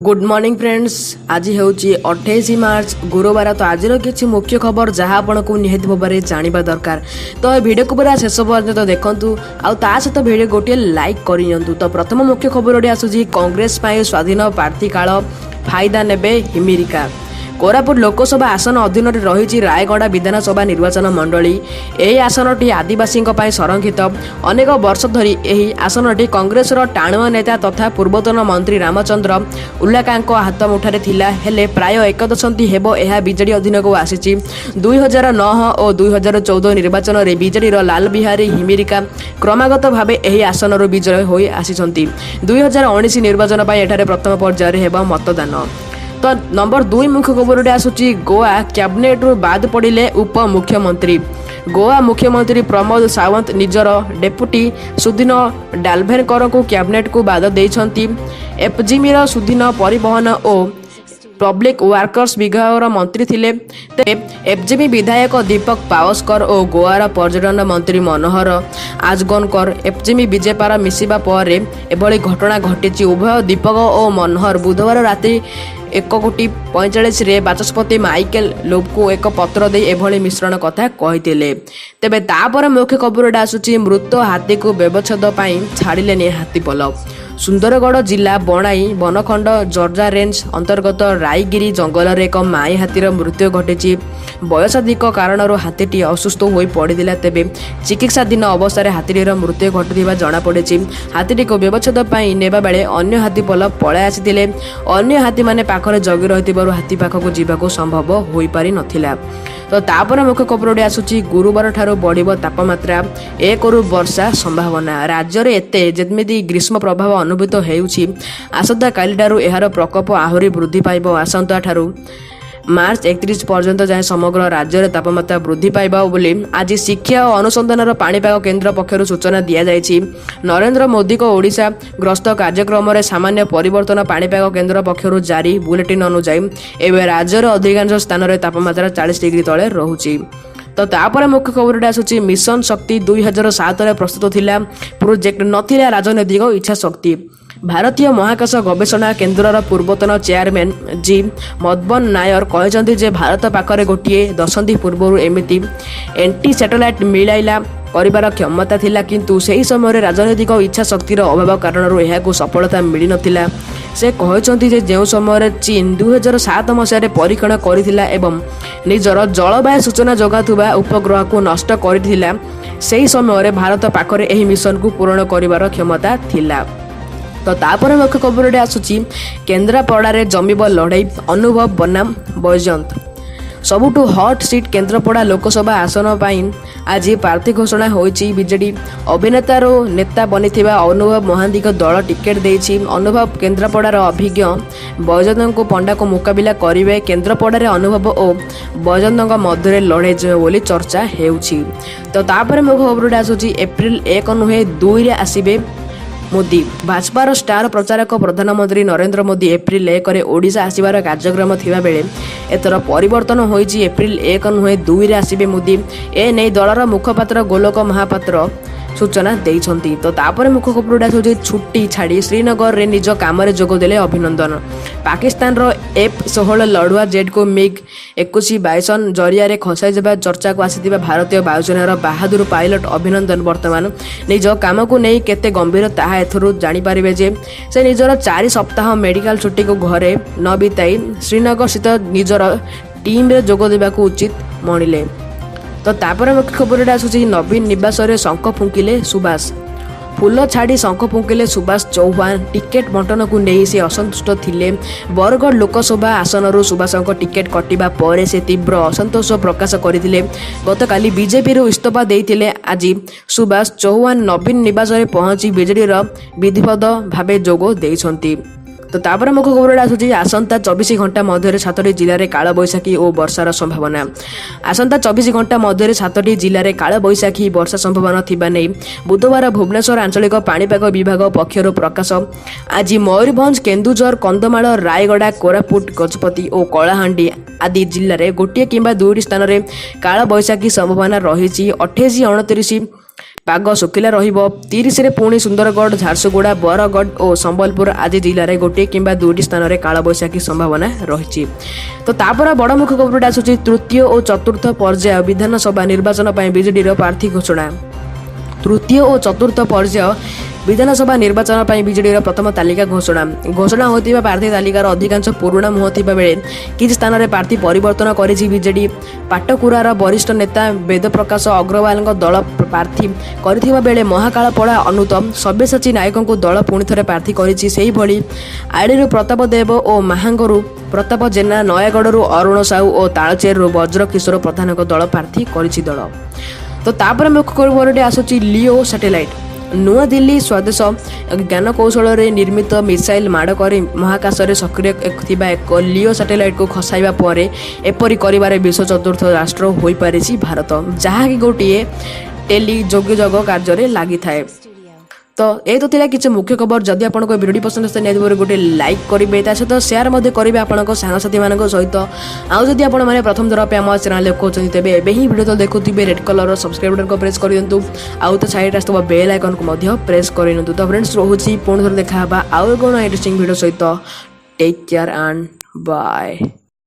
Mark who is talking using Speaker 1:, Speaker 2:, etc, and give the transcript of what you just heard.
Speaker 1: Good morning friends. आज हूँ 28 मार्च गुरुवार। तो आज किसी मुख्य खबर जहाँ आपको निहाती भाव में जानवा दरकार। तो ये वीडियो को पूरा शेष पर्यटन देखूँ आ सहित वीडियो गोटे लाइक करनी। तो प्रथम मुख्य खबर आसूँ कांग्रेस स्वाधीन प्रार्थी काल फायदा नेबे हिमिरिका। कोरापुट लोकसभा आसन अधीन रही रायगढ़ विधानसभा निर्वाचन मंडली। यह आसनटी आदिवासी संरक्षित। अनेक वर्ष धरी यह आसनटी कांग्रेस टाणुआ नेता तथा पूर्वतन मंत्री रामचंद्र उल्लाका हाथ मुठारे थिला। हेले प्राय एक दशंधि हेब यह बीजेडी अधीन को आसी। 2009 और 2014 निर्वाचन में बीजेडी लाल बिहारी हिमिरिका क्रमागत भाव यह आसन विजय हो आसी। 2019 निर्वाचन एठारे प्रथम पर्यायर हेब मतदान। तो नंबर 2 मुख्य खबर आसूची गोवा कैबिनेट बाद पड़े उप मुख्यमंत्री। गोवा मुख्यमंत्री प्रमोद सावंत निजर डेपुटी सुदीन डालभेनकर को कैबिनेट को बाद देइछंती। एफजीमीर सुदीन परिवहन और पब्लिक वर्कर्स विभाग मंत्री थिले। एफजीमी विधायक दीपक पावस्कर और गोवार पर्यटन मंत्री मनोहर आजगनकर एफजीमी बीजेपी मिसिबा पर एभली घटना घटी। उभय दीपक और मनोहर बुधवार राति 1:45 बाचस्पति माइकेल लोब को एक पत्र दे एभली मिश्रण कथा कही। तेबे तापर मुख्य खबर आसूची मृत हाथी को व्यवच्छेद छाड़िले हाथीपल। सुंदरगढ़ जिला बनाई बनखंड जर्जा रेंज अंतर्गत रायगिरी जंगल एक माई हाथीर मृत्यु घटी। वयसाधिक कारण हाथीटी असुस्थ हो पड़ा। तेबे चिकित्साधीन अवस्था हाथीर मृत्यु घटुवा जमापड़ी। हाथीटी को व्यवच्छेद नेबा बेले अन्य हाथीपल पलाई आसी। अन्य हाथी माने पाखरे जगी रही हाथी पाखक जावाक संभव हो पारि नथिला। तो तापर मुख्य खबर आसूची गुरुवार ठारू बढ़िबो तापमात्रा 1 रु वर्षा संभावना। राज्य में एते जेमिति ग्रीष्म प्रभाव अनुभूत होउछि। आसंता काली ठारू एहार प्रकोप आहुरी वृद्धि पाइबो। आसंता ठारू मार्च 31 पर्यंत जाए समग्र राज्य में तापमात्रा वृद्धि पाइबा बोली आज शिक्षा और अनुसंधान पाणीपाग केन्द्र पक्षर सूचना दि जाइछि। नरेंद्र मोदी को ओडिशा ग्रस्त कार्यक्रम में सामान्य परिवर्तन पाणीपाग केन्द्र पक्षर जारी बुलेटिन अनुसार एवं राज्यर अधिकांश स्थान में तापमात्रा 40 डिग्री तले रहुछि। तो तापर मुख्य खबर आसूची मिशन शक्ति 2007 में प्रस्तुत थिला प्रोजेक्ट नथिला राजनैतिक इच्छा शक्ति। भारतीय महाकाश गवेषणा केन्द्रर पूर्वतन चेयरमैन जी मदबन नायर कहते जे भारत पाखरे गोटे दशंधि पूर्व एमिति एंटी सैटेलाइट मिलाइला करिबार क्षमता थिला, किंतु सही समय राजनैतिक इच्छा शक्तिर अभाव कारण यह सफलता मिल नथिला। से कहते जे जो समय चीन 2007 मसीह परीक्षण करथिला एवं निजर जलवायु सूचना जगाथुबा उपग्रह को नष्ट करथिला, सही समय भारत पाखरे एही मिशन को पूर्ण करिबार क्षमता थिला। तो तापर मुख्य खबर आसूची केन्द्रापड़ा जमीब लड़ाई अनुभव बनाम बैजयंत। सबुठु हॉट सीट केन्द्रापड़ा लोकसभा आसन आज प्रार्थी घोषणा होईची। बीजेडी अभिनेतार नेता बनी अनुभव महांती दल टिकेट देइछि। अनुभव केन्द्रापड़ार अभिज्ञ बैजयंत पंडा को मुकाबिला करेंगे। केन्द्रापड़ा अनुभव और बैजयंत मध्य लड़ाई जय बोली चर्चा हेउछि। तो तापर मुख्य खबर आसूची एप्रिल 1 नुहे 2 आसिबे मोदी। भाजपार स्टार प्रचारक प्रधानमंत्री नरेंद्र मोदी एप्रिल 1 रे ओडिशा आसिबार कार्यक्रम थिबा बेले एथर परिवर्तन होईची। एप्रिल 1 नुहे 2 आसिबे मोदी। ए नै दलर मुखपात्र गोलोक महापात्र सूचना देइछंती। तो तापर मुख्य खबर आछे छुट्टी छाड़ी श्रीनगर रे निज काम रे जोग देले अभिनंदन। पाकिस्तान रो F-16 लड़ुआ जेट को मिग 21 बाइसन जरिया रे खसाई जबा चर्चा को आसीथिबा भारतीय वायुसेनार बहादुर पायलट अभिनंदन वर्तमान निज काम को नहीं केते गंभीर ताहा एथरु जानि पारिबे जे से निजर 4 सप्ताह मेडिकल छुट्टी को घरे न बिताई श्रीनगर स्थित निजर टीम रे जोग देबा को उचित मणिले। तो तापर मुख्य खबर आसूची नवीन निवास रे शंख फुंकिले सुभाष। फूल छाड़ी शंख फुंकिले सुभाष चौहान। टिकेट बंटन को नहीं से असंतुष्ट थिले। बरगढ़ लोकसभा आसन सुभाष टिकेट कटिबा पर से तीव्र असंतोष प्रकाश करथिले। गतकाली बीजेपी रो इस्तीफा देइथिले। आज सुभाष चौहान नवीन निवास रे पहुंची बीजेडी रो विधिवत भावे जोग देइछंती। तो तापर मुख्य खबर आसूची आसंता 24 घंटा मध्य 7टी जिले में काल बैशाखी और वर्षार संभावना। आसंता 24 घंटा मध्य 7टी जिले में काल बैशाखी वर्षा संभावना थिबा नै बुधवार भुवनेश्वर आंचलिक पाणीपाग विभाग पक्षर प्रकाश। आज मयूरभंज केन्दुझर कंधमाल रायगड़ा कोरापुट गजपति और कलाहांडी आदि जिले में गोटे किंबा 2टी स्थान में काल बैशाखी संभावना रही। 28, 29 ପାଗ ଶୁଖିଲା ରହିବ। 30ରେ ପୁଣି ସୁନ୍ଦରଗଡ଼, ଝାରସୁଗୁଡ଼ା, ବରଗଡ଼ ଓ ସମ୍ବଲପୁର ଆଦି ଜିଲ୍ଲାରେ ଗୋଟିଏ କିମ୍ବା ଦୁଇଟି ସ୍ଥାନରେ କାଳବୈଶାଖୀ ସମ୍ଭାବନା ରହିଛି। ତ ତାପରେ ବଡ଼ ମୁଖ୍ୟ ଖବରଟା ଆସୁଛି ତୃତୀୟ ଓ ଚତୁର୍ଥ ପର୍ଯ୍ୟାୟ ବିଧାନସଭା ନିର୍ବାଚନ ପାଇଁ ବିଜେଡିର ପ୍ରାର୍ଥୀ ଘୋଷଣା। ତୃତୀୟ ଓ ଚତୁର୍ଥ ପର୍ଯ୍ୟାୟ ବିଧାନସଭା ନିର୍ବାଚନ ପାଇଁ ବିଜେଡିର ପ୍ରଥମ ତାଲିକା ଘୋଷଣା ହୋଇଥିବା ପ୍ରାର୍ଥୀ ତାଲିକାର ଅଧିକାଂଶ ପୁରୁଣା ମୁହଁ ଥିବା ବେଳେ କିଛି ସ୍ଥାନରେ ପ୍ରାର୍ଥୀ ପରିବର୍ତ୍ତନ କରିଛି ବିଜେଡି। ପାଟକୁରାର ବରିଷ୍ଠ ନେତା ବେଦପ୍ରକାଶ ଅଗ୍ରୱାଲଙ୍କ ଦଳ ପ୍ରାର୍ଥୀ କରିଥିବା ବେଳେ ମହାକାଳପଡ଼ା ଅନୁତ ସବ୍ୟସାଚୀ ନାୟକଙ୍କୁ ଦଳ ପୁଣି ଥରେ ପ୍ରାର୍ଥୀ କରିଛି। ସେହିଭଳି ଆଡ଼ିରୁ ପ୍ରତାପ ଦେବ ଓ ମାହାଙ୍ଗରୁ ପ୍ରତାପ ଜେନା, ନୟାଗଡ଼ରୁ ଅରୁଣ ସାହୁ ଓ ତାଳଚେରରୁ ବଜ୍ରକିଶୋର ପ୍ରଧାନଙ୍କ ଦଳ ପ୍ରାର୍ଥୀ କରିଛି ଦଳ। ତ ତାପରେ ମୁଖ୍ୟ ଖବରଟି ଆସୁଛି ଲିଓ ସ୍ୟାଟେଲାଇଟ୍। ନୂଆଦିଲ୍ଲୀ ସ୍ୱଦେଶ ଜ୍ଞାନକୌଶଳରେ ନିର୍ମିତ ମିସାଇଲ୍ ମାଡ଼ କରି ମହାକାଶରେ ସକ୍ରିୟ ଥିବା ଏକ ଲିଓ ସ୍ୟାଟେଲାଇଟ୍କୁ ଖସାଇବା ପରେ ଏପରି କରିବାରେ ବିଶ୍ୱ ଚତୁର୍ଥ ରାଷ୍ଟ୍ର ହୋଇପାରିଛି ଭାରତ, ଯାହାକି ଗୋଟିଏ ଟେଲି ଯୋଗାଯୋଗ କାର୍ଯ୍ୟରେ ଲାଗିଥାଏ। ତ ଏ ତ ଥିଲା କିଛି ମୁଖ୍ୟ ଖବର। ଯଦି ଆପଣଙ୍କ ଭିଡ଼ିଓଟି ପସନ୍ଦ ଆସିଥାଏ ନିହାତି ଗୋଟେ ଲାଇକ୍ କରିବେ, ତା ସହିତ ସେୟାର ମଧ୍ୟ କରିବେ ଆପଣଙ୍କ ସାଙ୍ଗସାଥିମାନଙ୍କ ସହିତ। ଆଉ ଯଦି ଆପଣମାନେ ପ୍ରଥମ ଥର ପାଇଁ ଆମ ଚ୍ୟାନେଲ୍ ଦେଖୁଛନ୍ତି ତେବେ ଏବେ ହିଁ ଭିଡ଼ିଓ ତ ଦେଖୁଥିବେ, ରେଡ୍ କଲର୍ର ସବସ୍କ୍ରାଇବ୍ ବଟନ୍କୁ ପ୍ରେସ୍ କରିଦିଅନ୍ତୁ। ଆଉ ତ ସାଇଡ଼୍ରେ ଆସୁଥିବା ବେଲ୍ ଆଇକନ୍କୁ ମଧ୍ୟ ପ୍ରେସ୍ କରିନିଅନ୍ତୁ। ତ ଫ୍ରେଣ୍ଡସ୍ ରହୁଛି ପୁଣି ଥରେ ଦେଖା ହେବା ଆଉ ଏକ ଇଣ୍ଟରେଷ୍ଟିଂ ଭିଡ଼ିଓ ସହିତ। Take care and bye.